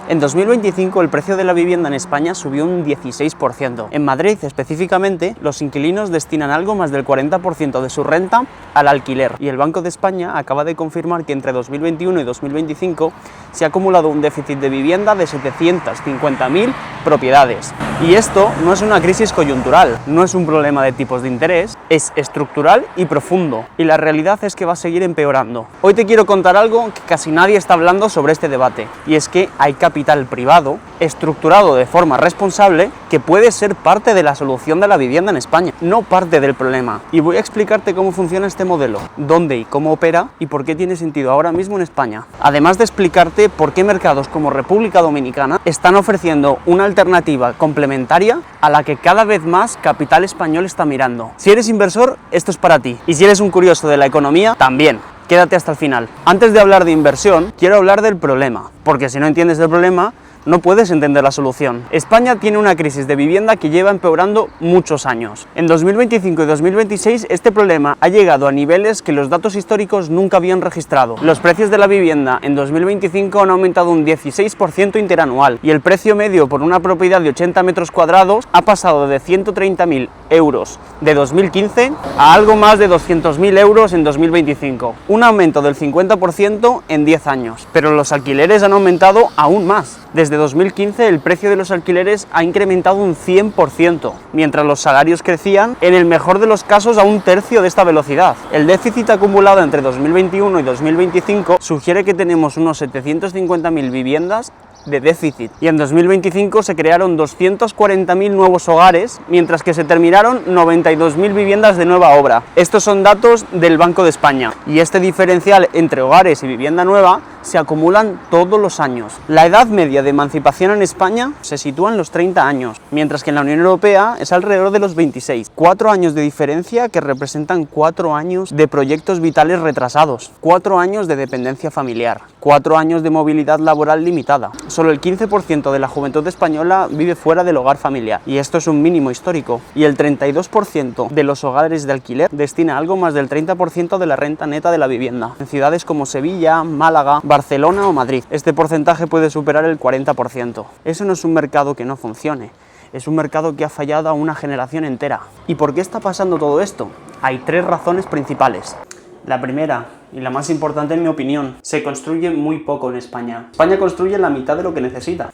En 2025 el precio de la vivienda en España subió un 16%. En Madrid específicamente, los inquilinos destinan algo más del 40% de su renta al alquiler y el Banco de España acaba de confirmar que entre 2021 y 2025 se ha acumulado un déficit de vivienda de 750.000 propiedades. Y esto no es una crisis coyuntural, no es un problema de tipos de interés, es estructural y profundo. Y la realidad es que va a seguir empeorando. Hoy te quiero contar algo que casi nadie está hablando sobre este debate, y es que hay capital privado, estructurado de forma responsable, que puede ser parte de la solución de la vivienda en España, no parte del problema. Y voy a explicarte cómo funciona este modelo, dónde y cómo opera y por qué tiene sentido ahora mismo en España. Además de explicarte por qué mercados como República Dominicana están ofreciendo una alternativa complementaria a la que cada vez más capital español está mirando. Si eres inversor, esto es para ti. Y si eres un curioso de la economía, también. Quédate hasta el final. Antes de hablar de inversión, quiero hablar del problema, porque si no entiendes el problema, no puedes entender la solución. España tiene una crisis de vivienda que lleva empeorando muchos años. En 2025 y 2026 este problema ha llegado a niveles que los datos históricos nunca habían registrado. Los precios de la vivienda en 2025 han aumentado un 16% interanual y el precio medio por una propiedad de 80 metros cuadrados ha pasado de 130.000 euros de 2015 a algo más de 200.000 euros en 2025. Un aumento del 50% en 10 años. Pero los alquileres han aumentado aún más. Desde 2015 el precio de los alquileres ha incrementado un 100%, mientras los salarios crecían, en el mejor de los casos, a un tercio de esta velocidad. El déficit acumulado entre 2021 y 2025 sugiere que tenemos unos 750.000 viviendas de déficit y en 2025 se crearon 240.000 nuevos hogares, mientras que se terminaron 92.000 viviendas de nueva obra. Estos son datos del Banco de España y este diferencial entre hogares y vivienda nueva se acumulan todos los años. La edad media de emancipación en España se sitúa en los 30 años, mientras que en la Unión Europea es alrededor de los 26. 4 años de diferencia que representan 4 años de proyectos vitales retrasados, 4 años de dependencia familiar, 4 años de movilidad laboral limitada. Solo el 15% de la juventud española vive fuera del hogar familiar, y esto es un mínimo histórico, y el 32% de los hogares de alquiler destina algo más del 30% de la renta neta de la vivienda, en ciudades como Sevilla, Málaga, Barcelona o Madrid. Este porcentaje puede superar el 40%. Eso no es un mercado que no funcione, es un mercado que ha fallado a una generación entera. ¿Y por qué está pasando todo esto? Hay 3 razones principales. La primera, y la más importante en mi opinión, se construye muy poco en España. España construye la mitad de lo que necesita.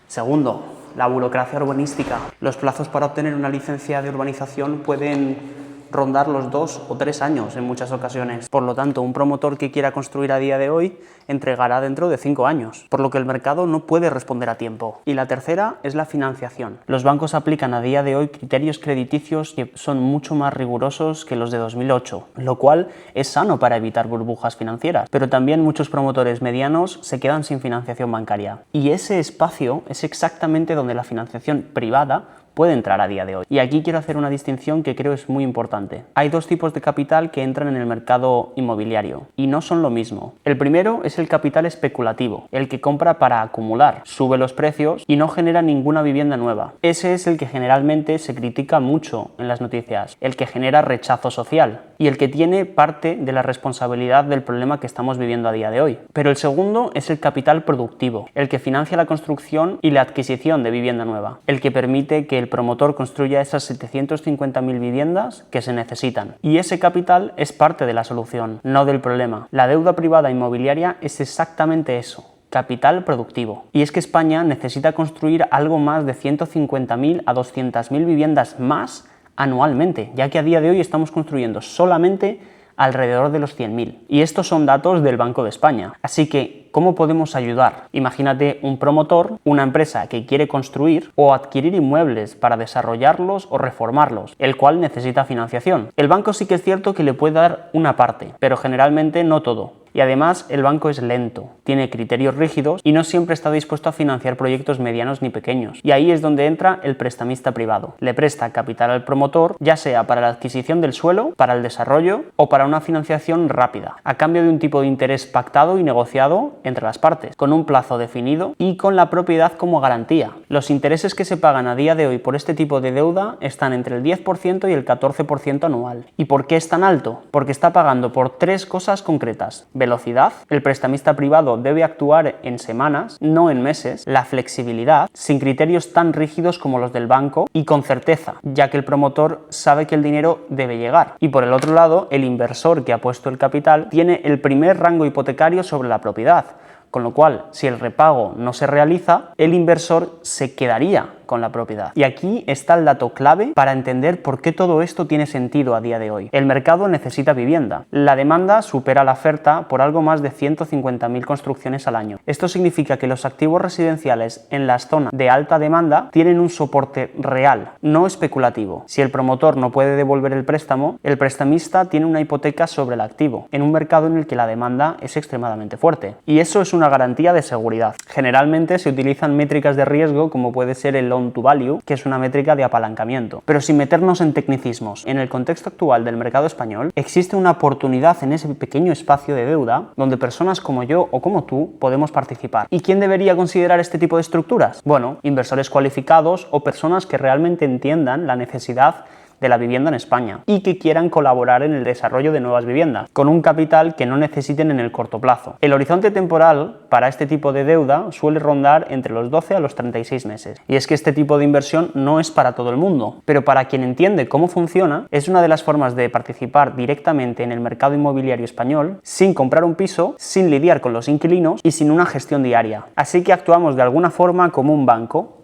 Segundo, la burocracia urbanística. Los plazos para obtener una licencia de urbanización pueden rondar los 2 o 3 años en muchas ocasiones. Por lo tanto, un promotor que quiera construir a día de hoy entregará dentro de 5 años, por lo que el mercado no puede responder a tiempo. Y la tercera es la financiación. Los bancos aplican a día de hoy criterios crediticios que son mucho más rigurosos que los de 2008, lo cual es sano para evitar burbujas financieras, pero también muchos promotores medianos se quedan sin financiación bancaria. Y ese espacio es exactamente donde la financiación privada puede entrar a día de hoy. Y aquí quiero hacer una distinción que creo es muy importante. Hay 2 tipos de capital que entran en el mercado inmobiliario y no son lo mismo. El primero es el capital especulativo, el que compra para acumular, sube los precios y no genera ninguna vivienda nueva. Ese es el que generalmente se critica mucho en las noticias, el que genera rechazo social y el que tiene parte de la responsabilidad del problema que estamos viviendo a día de hoy. Pero el segundo es el capital productivo, el que financia la construcción y la adquisición de vivienda nueva, el que permite que el promotor construya esas 750.000 viviendas que se necesitan. Y ese capital es parte de la solución, no del problema. La deuda privada inmobiliaria es exactamente eso. Capital productivo. Y es que España necesita construir algo más de 150.000 a 200.000 viviendas más anualmente, ya que a día de hoy estamos construyendo solamente alrededor de los 100.000. Y estos son datos del Banco de España. Así que, ¿cómo podemos ayudar? Imagínate un promotor, una empresa que quiere construir o adquirir inmuebles para desarrollarlos o reformarlos, el cual necesita financiación. El banco sí que es cierto que le puede dar una parte, pero generalmente no todo. Y además el banco es lento, tiene criterios rígidos y no siempre está dispuesto a financiar proyectos medianos ni pequeños. Y ahí es donde entra el prestamista privado. Le presta capital al promotor, ya sea para la adquisición del suelo, para el desarrollo o para una financiación rápida, a cambio de un tipo de interés pactado y negociado entre las partes, con un plazo definido y con la propiedad como garantía. Los intereses que se pagan a día de hoy por este tipo de deuda están entre el 10% y el 14% anual. ¿Y por qué es tan alto? Porque está pagando por 3 cosas concretas: velocidad, el prestamista privado debe actuar en semanas, no en meses, la flexibilidad, sin criterios tan rígidos como los del banco y con certeza, ya que el promotor sabe que el dinero debe llegar. Y por el otro lado, el inversor que ha puesto el capital tiene el primer rango hipotecario sobre la propiedad, con lo cual, si el repago no se realiza, el inversor se quedaría con la propiedad. Y aquí está el dato clave para entender por qué todo esto tiene sentido a día de hoy. El mercado necesita vivienda. La demanda supera la oferta por algo más de 150.000 construcciones al año. Esto significa que los activos residenciales en las zonas de alta demanda tienen un soporte real, no especulativo. Si el promotor no puede devolver el préstamo, el prestamista tiene una hipoteca sobre el activo, en un mercado en el que la demanda es extremadamente fuerte. Y eso es una garantía de seguridad. Generalmente se utilizan métricas de riesgo como puede ser el loan to value, que es una métrica de apalancamiento. Pero sin meternos en tecnicismos, en el contexto actual del mercado español, existe una oportunidad en ese pequeño espacio de deuda donde personas como yo o como tú podemos participar. ¿Y quién debería considerar este tipo de estructuras? Bueno, inversores cualificados o personas que realmente entiendan la necesidad de la vivienda en España y que quieran colaborar en el desarrollo de nuevas viviendas, con un capital que no necesiten en el corto plazo. El horizonte temporal para este tipo de deuda suele rondar entre los 12 a los 36 meses. Y es que este tipo de inversión no es para todo el mundo, pero para quien entiende cómo funciona, es una de las formas de participar directamente en el mercado inmobiliario español sin comprar un piso, sin lidiar con los inquilinos y sin una gestión diaria. Así que actuamos de alguna forma como un banco,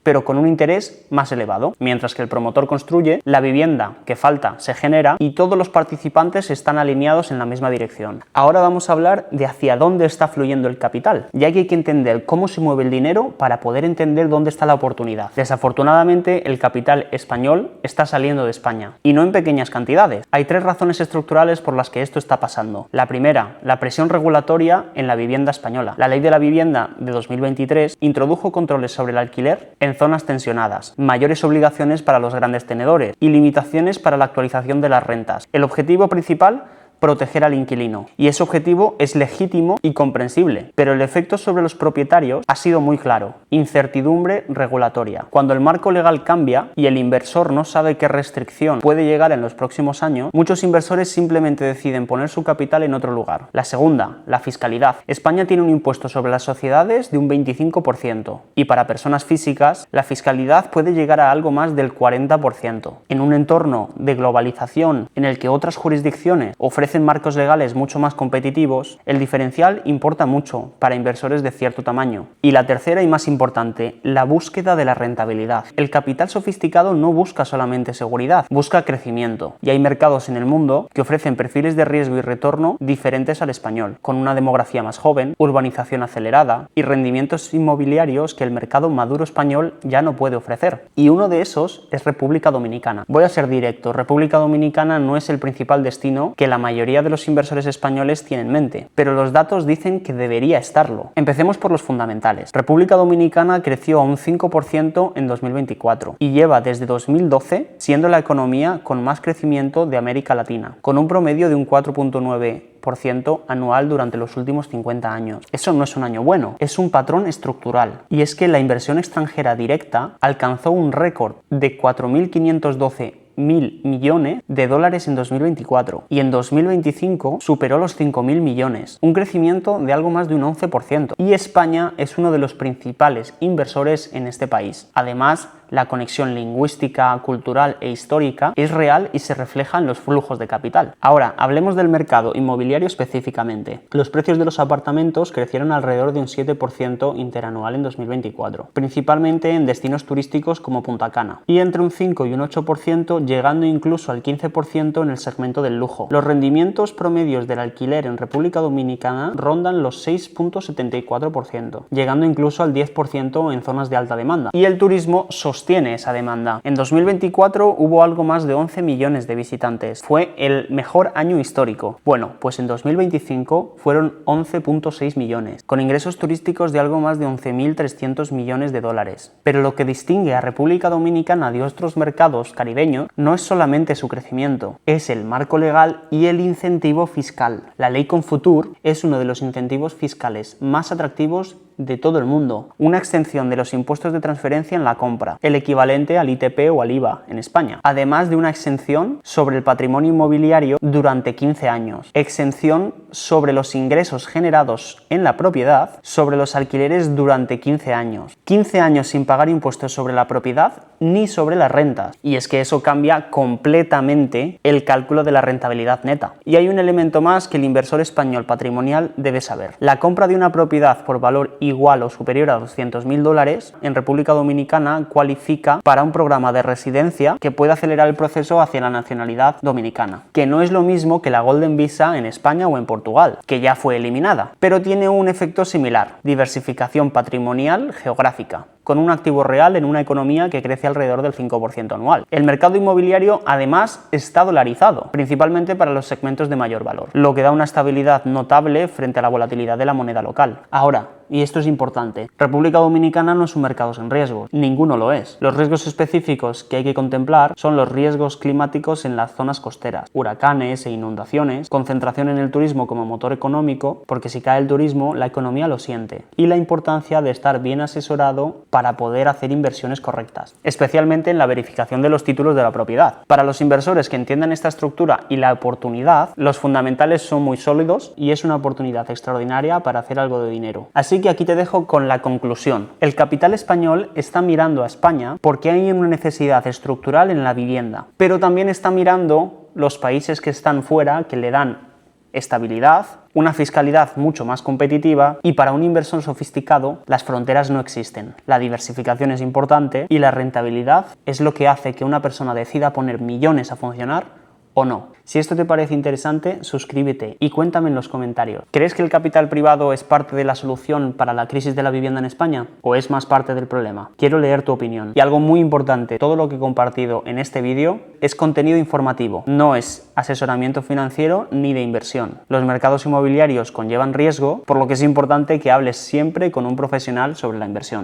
pero con un interés más elevado. Mientras que el promotor construye, la vivienda que falta se genera y todos los participantes están alineados en la misma dirección. Ahora vamos a hablar de hacia dónde está fluyendo el capital, ya que hay que entender cómo se mueve el dinero para poder entender dónde está la oportunidad. Desafortunadamente, el capital español está saliendo de España, y no en pequeñas cantidades. Hay tres razones estructurales por las que esto está pasando. La primera, la presión regulatoria en la vivienda española. La Ley de la Vivienda de 2023 introdujo controles sobre el alquiler en zonas tensionadas, mayores obligaciones para los grandes tenedores y limitaciones para la actualización de las rentas. El objetivo principal: proteger al inquilino. Y ese objetivo es legítimo y comprensible, pero el efecto sobre los propietarios ha sido muy claro: incertidumbre regulatoria. Cuando el marco legal cambia y el inversor no sabe qué restricción puede llegar en los próximos años, muchos inversores simplemente deciden poner su capital en otro lugar. La segunda, la fiscalidad. España tiene un impuesto sobre las sociedades de un 25% y para personas físicas la fiscalidad puede llegar a algo más del 40%. En un entorno de globalización en el que otras jurisdicciones ofrecen marcos legales mucho más competitivos, el diferencial importa mucho para inversores de cierto tamaño. Y la tercera y más importante, la búsqueda de la rentabilidad. El capital sofisticado no busca solamente seguridad, busca crecimiento. Y hay mercados en el mundo que ofrecen perfiles de riesgo y retorno diferentes al español, con una demografía más joven, urbanización acelerada y rendimientos inmobiliarios que el mercado maduro español ya no puede ofrecer. Y uno de esos es República Dominicana. Voy a ser directo, República Dominicana no es el principal destino que la mayoría de los inversores españoles tienen en mente, pero los datos dicen que debería estarlo. Empecemos por los fundamentales. República Dominicana creció a un 5% en 2024 y lleva desde 2012 siendo la economía con más crecimiento de América Latina, con un promedio de un 4,9% anual durante los últimos 50 años. Eso no es un año bueno, es un patrón estructural. Y es que la inversión extranjera directa alcanzó un récord de 4.512 mil millones de dólares en 2024 y en 2025 superó los 5.000 millones, un crecimiento de algo más de un 11%, y España es uno de los principales inversores en este país. Además, la conexión lingüística, cultural e histórica es real y se refleja en los flujos de capital. Ahora, hablemos del mercado inmobiliario específicamente. Los precios de los apartamentos crecieron alrededor de un 7% interanual en 2024, principalmente en destinos turísticos como Punta Cana, y entre un 5 y un 8%, llegando incluso al 15% en el segmento del lujo. Los rendimientos promedios del alquiler en República Dominicana rondan los 6,74%, llegando incluso al 10% en zonas de alta demanda. Y el turismo sostiene esa demanda. En 2024 hubo algo más de 11 millones de visitantes. Fue el mejor año histórico. Bueno, pues en 2025 fueron 11,6 millones, con ingresos turísticos de algo más de 11.300 millones de dólares. Pero lo que distingue a República Dominicana de otros mercados caribeños no es solamente su crecimiento, es el marco legal y el incentivo fiscal. La ley Confutur es uno de los incentivos fiscales más atractivos de todo el mundo. Una exención de los impuestos de transferencia en la compra, el equivalente al ITP o al IVA en España, además de una exención sobre el patrimonio inmobiliario durante 15 años, exención sobre los ingresos generados en la propiedad sobre los alquileres durante 15 años. 15 años sin pagar impuestos sobre la propiedad ni sobre las rentas. Y es que eso cambia completamente el cálculo de la rentabilidad neta. Y hay un elemento más que el inversor español patrimonial debe saber. La compra de una propiedad por valor igual o superior a $200.000 en República Dominicana cualifica para un programa de residencia que puede acelerar el proceso hacia la nacionalidad dominicana, que no es lo mismo que la Golden Visa en España o en Portugal, que ya fue eliminada, pero tiene un efecto similar: diversificación patrimonial geográfica, con un activo real en una economía que crece alrededor del 5% anual. El mercado inmobiliario, además, está dolarizado, principalmente para los segmentos de mayor valor, lo que da una estabilidad notable frente a la volatilidad de la moneda local. Ahora, y esto es importante, República Dominicana no es un mercado sin riesgos, ninguno lo es. Los riesgos específicos que hay que contemplar son los riesgos climáticos en las zonas costeras, huracanes e inundaciones, concentración en el turismo como motor económico, porque si cae el turismo, la economía lo siente, y la importancia de estar bien asesorado para poder hacer inversiones correctas, especialmente en la verificación de los títulos de la propiedad. Para los inversores que entiendan esta estructura y la oportunidad, los fundamentales son muy sólidos y es una oportunidad extraordinaria para hacer algo de dinero. Así que aquí te dejo con la conclusión. El capital español está mirando a España porque hay una necesidad estructural en la vivienda, pero también está mirando los países que están fuera, que le dan estabilidad, una fiscalidad mucho más competitiva, y para un inversor sofisticado las fronteras no existen. La diversificación es importante y la rentabilidad es lo que hace que una persona decida poner millones a funcionar o no. Si esto te parece interesante, suscríbete y cuéntame en los comentarios. ¿Crees que el capital privado es parte de la solución para la crisis de la vivienda en España o es más parte del problema? Quiero leer tu opinión. Y algo muy importante, todo lo que he compartido en este vídeo es contenido informativo, no es asesoramiento financiero ni de inversión. Los mercados inmobiliarios conllevan riesgo, por lo que es importante que hables siempre con un profesional sobre la inversión.